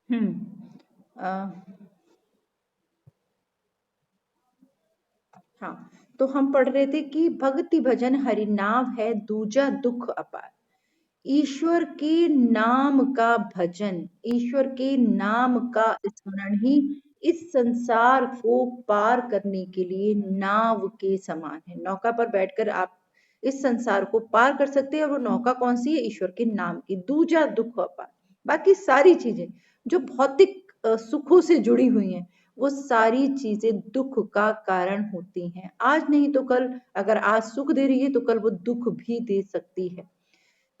हम्म अ, हाँ, तो हम पढ़ रहे थे कि भक्ति भजन हरि नाम है दूजा दुख अपार। ईश्वर के नाम का भजन, ईश्वर के नाम का स्मरण ही इस संसार को पार करने के लिए नाव के समान है। नौका पर बैठकर आप इस संसार को पार कर सकते हैं, और वो नौका कौन सी है? ईश्वर के नाम की। दूजा दुख अपार, बाकी सारी चीजें जो भौतिक सुखों से जुड़ी हुई हैं, वो सारी चीजें दुख का कारण होती हैं। आज नहीं तो कल, अगर आज सुख दे रही है तो कल वो दुख भी दे सकती है।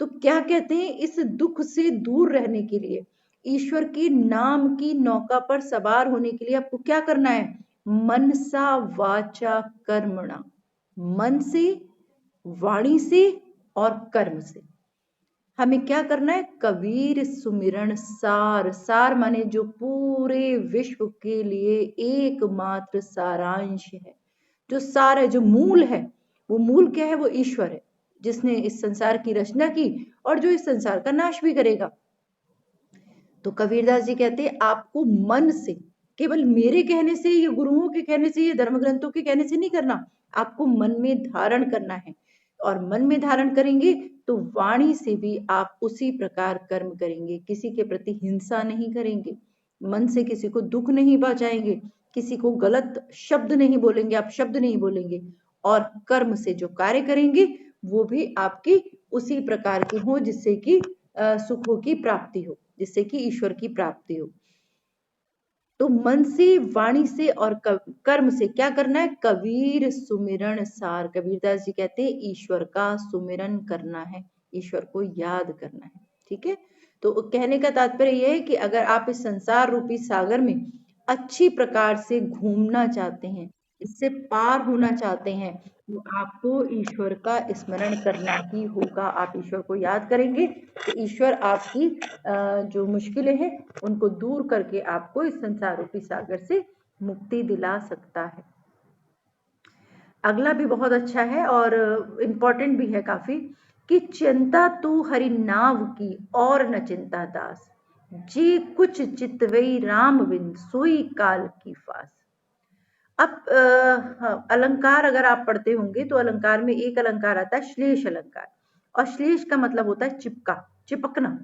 तो क्या कहते हैं, इस दुख से दूर रहने के लिए, ईश्वर के नाम की नौका पर सवार होने के लिए आपको क्या करना है? मनसा वाचा कर्मणा, मन से, वाणी से और कर्म से हमें क्या करना है? कबीर सुमिरन सार, सार माने जो पूरे विश्व के लिए एकमात्र सारांश है, जो सार है, जो मूल है। वो मूल क्या है? वो ईश्वर है, जिसने इस संसार की रचना की और जो इस संसार का नाश भी करेगा। तो कबीरदास जी कहते हैं आपको मन से, केवल मेरे कहने से, ये गुरुओं के कहने से, ये धर्म ग्रंथों के कहने से नहीं करना, आपको मन में धारण करना है। और मन में धारण करेंगे तो वाणी से भी आप उसी प्रकार कर्म करेंगे। किसी के प्रति हिंसा नहीं करेंगे, मन से किसी को दुख नहीं पहुंचाएंगे, किसी को गलत शब्द नहीं बोलेंगे, आप शब्द नहीं बोलेंगे। और कर्म से जो कार्य करेंगे वो भी आपकी उसी प्रकार के हो जिससे कि सुखों की प्राप्ति हो, जिससे कि ईश्वर की प्राप्ति हो। तो मन से, वाणी से और कर्म से क्या करना है? कबीर सुमिरन सार, कबीरदास जी कहते हैं ईश्वर का सुमिरन करना है, ईश्वर को याद करना है। ठीक है, तो कहने का तात्पर्य यह है कि अगर आप इस संसार रूपी सागर में अच्छी प्रकार से घूमना चाहते हैं, इससे पार होना चाहते हैं, तो आपको ईश्वर का स्मरण करना ही होगा। आप ईश्वर को याद करेंगे तो ईश्वर आपकी जो मुश्किलें हैं उनको दूर करके आपको इस संसार रूपी सागर से मुक्ति दिला सकता है। अगला भी बहुत अच्छा है और इम्पोर्टेंट भी है काफी, कि चिंता तू हरि नाव की और न चिंता दास, जी कुछ चितवई राम बिन सोई काल की फास। अब हाँ, अलंकार अगर आप पढ़ते होंगे तो अलंकार में एक अलंकार आता है श्लेष अलंकार, और श्लेष का मतलब होता है चिपका, चिपकना।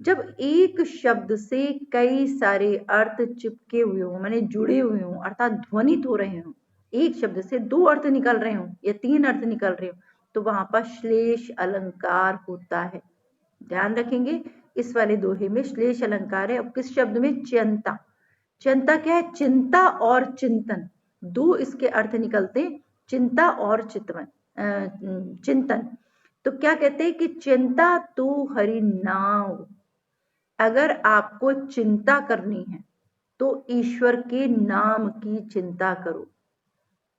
जब एक शब्द से कई सारे अर्थ चिपके हुए हों, माने जुड़े हुए हों, अर्थात ध्वनित हो रहे हों, एक शब्द से दो अर्थ निकल रहे हों या तीन अर्थ निकल रहे हों, तो वहां पर श्लेष अलंकार होता है। ध्यान रखेंगे, इस वाले दोहे में श्लेष अलंकार है। अब किस शब्द में? चिंता। चिंता क्या है? चिंता और चिंतन, दो इसके अर्थ निकलते, चिंता और चितवन, चिंतन। तो क्या कहते हैं कि चिंता तू हरि नाव, अगर आपको चिंता करनी है तो ईश्वर के नाम की चिंता करो।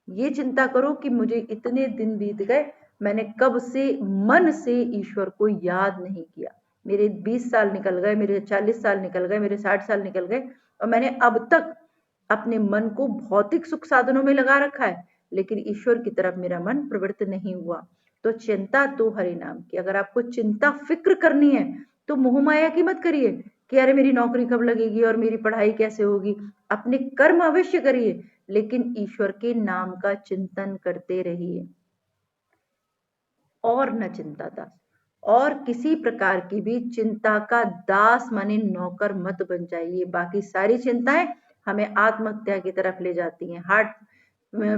ये चिंता करो कि मुझे इतने दिन बीत गए, मैंने कब से मन से ईश्वर को याद नहीं किया। मेरे 20 साल निकल गए, मेरे 40 साल निकल गए, मेरे 60 साल निकल गए, और मैंने अब तक अपने मन को भौतिक सुख साधनों में लगा रखा है, लेकिन ईश्वर की तरफ मेरा मन प्रवृत्त नहीं हुआ। तो चिंता तो हरि नाम की, अगर आपको चिंता फिक्र करनी है तो मोह माया की मत करिए कि अरे मेरी नौकरी कब लगेगी और मेरी पढ़ाई कैसे होगी। अपने कर्म अवश्य करिए, लेकिन ईश्वर के नाम का चिंतन करते रहिए। और न चिंता दास, और किसी प्रकार की भी चिंता का दास माने नौकर मत बन जाइए। बाकी सारी चिंताएं हमें आत्महत्या की तरफ ले जाती हैं, हार्ट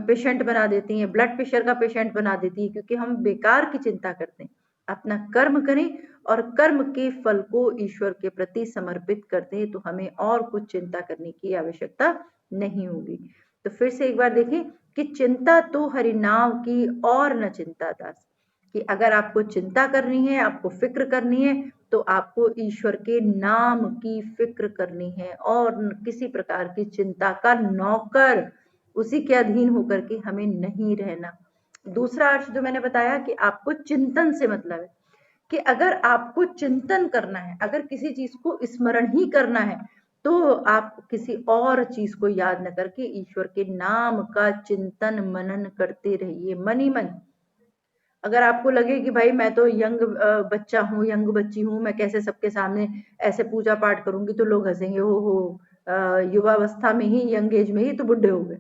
पेशेंट बना देती हैं, ब्लड प्रेशर का पेशेंट बना देती है, क्योंकि हम बेकार की चिंता करते हैं। अपना कर्म करें और कर्म के फल को ईश्वर के प्रति समर्पित करते हैं, तो हमें और कुछ चिंता करने की आवश्यकता नहीं होगी। तो फिर से एक बार देखें कि चिंता तो हरिनाम की और न चिंता दास, कि अगर आपको चिंता करनी है, आपको फिक्र करनी है, तो आपको ईश्वर के नाम की फिक्र करनी है, और किसी प्रकार की चिंता का नौकर, उसी के अधीन होकर के हमें नहीं रहना। दूसरा अर्थ जो मैंने बताया कि आपको चिंतन से मतलब है कि अगर आपको चिंतन करना है, अगर किसी चीज को स्मरण ही करना है, तो आप किसी और चीज को याद न करके ईश्वर के नाम का चिंतन मनन करते रहिए, मन ही मन। अगर आपको लगे कि भाई मैं तो यंग बच्चा हूँ, यंग बच्ची हूँ, मैं कैसे सबके सामने ऐसे पूजा पाठ करूंगी, तो लोग हंसेंगे, हो युवावस्था में ही, यंग एज में ही तो बुढ़े हो गए।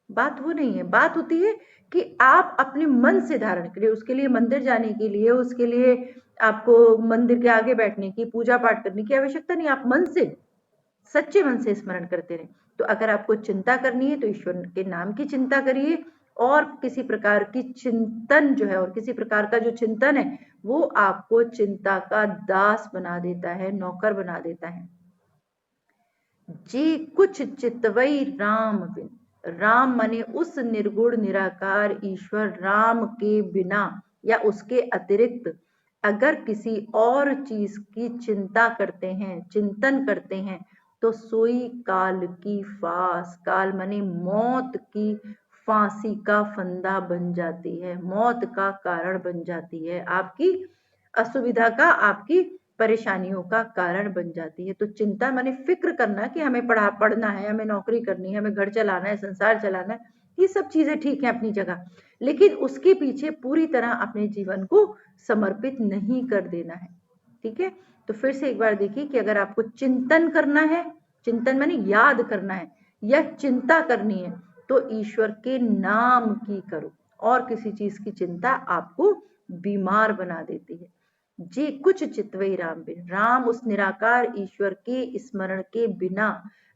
बात वो नहीं है, बात होती है कि आप अपने मन से धारण करिए। उसके लिए मंदिर जाने के लिए, उसके लिए आपको मंदिर के आगे बैठने की, पूजा पाठ करने की आवश्यकता नहीं। आप मन से, सच्चे मन से स्मरण करते रहें। तो अगर आपको चिंता करनी है तो ईश्वर के नाम की चिंता करिए, और किसी प्रकार की चिंतन जो है, और किसी प्रकार का जो चिंतन है, वो आपको चिंता का दास बना देता है, नौकर बना देता है। जी कुछ चितवई राम बिन, राम माने उस निर्गुण निराकार ईश्वर राम के बिना या उसके अतिरिक्त अगर किसी और चीज की चिंता करते हैं, चिंतन करते हैं, तो सोई काल की फांस, काल माने मौत की फांसी का फंदा बन जाती है, मौत का कारण बन जाती है, आपकी असुविधा का, आपकी परेशानियों का कारण बन जाती है। तो चिंता माने फिक्र करना कि हमें पढ़ना है, हमें नौकरी करनी है, हमें घर चलाना है, संसार चलाना है, ये सब चीजें ठीक है अपनी जगह, लेकिन उसके पीछे पूरी तरह अपने जीवन को समर्पित नहीं कर देना है। ठीक है, तो फिर से एक बार देखिए कि अगर आपको चिंतन करना है, चिंतन माने याद करना है या चिंता करनी है, तो ईश्वर के नाम की करो, और किसी चीज की चिंता आपको बीमार बना देती है। जी कुछ चितवई राम बिन, राम उस निराकार ईश्वर के स्मरण के बिना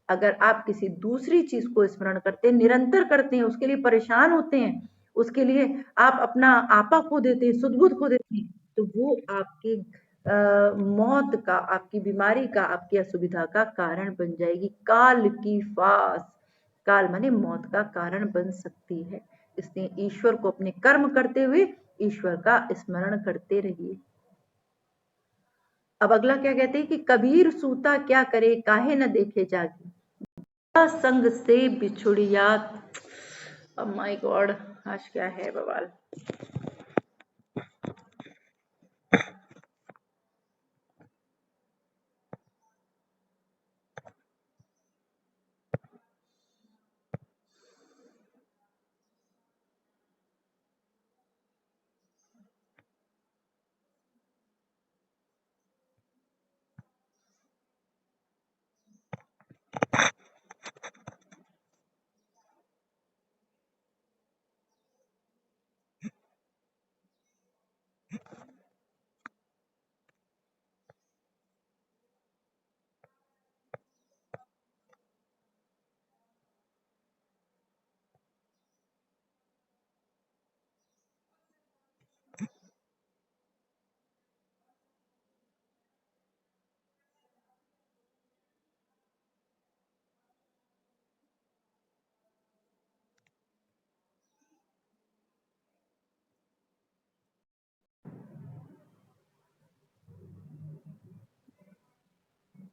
अगर आप किसी दूसरी चीज को स्मरण करते हैं, निरंतर करते हैं, उसके लिए परेशान होते हैं, उसके लिए आप अपना आपा खो देते हैं, सुध-बुध खो देते हैं, तो वो आपके मौत का, आपकी बीमारी का, आपकी असुविधा का कारण बन जाएगी। काल की फास, काल माने मौत का कारण बन सकती है। इसलिए ईश्वर को अपने कर्म करते हुए ईश्वर का स्मरण करते रहिए। अब अगला क्या कहते हैं कि कबीर सूता क्या करे, काहे न देखे जागी, संग से बिछुड़िया। माय गॉड, आज क्या है बवाल।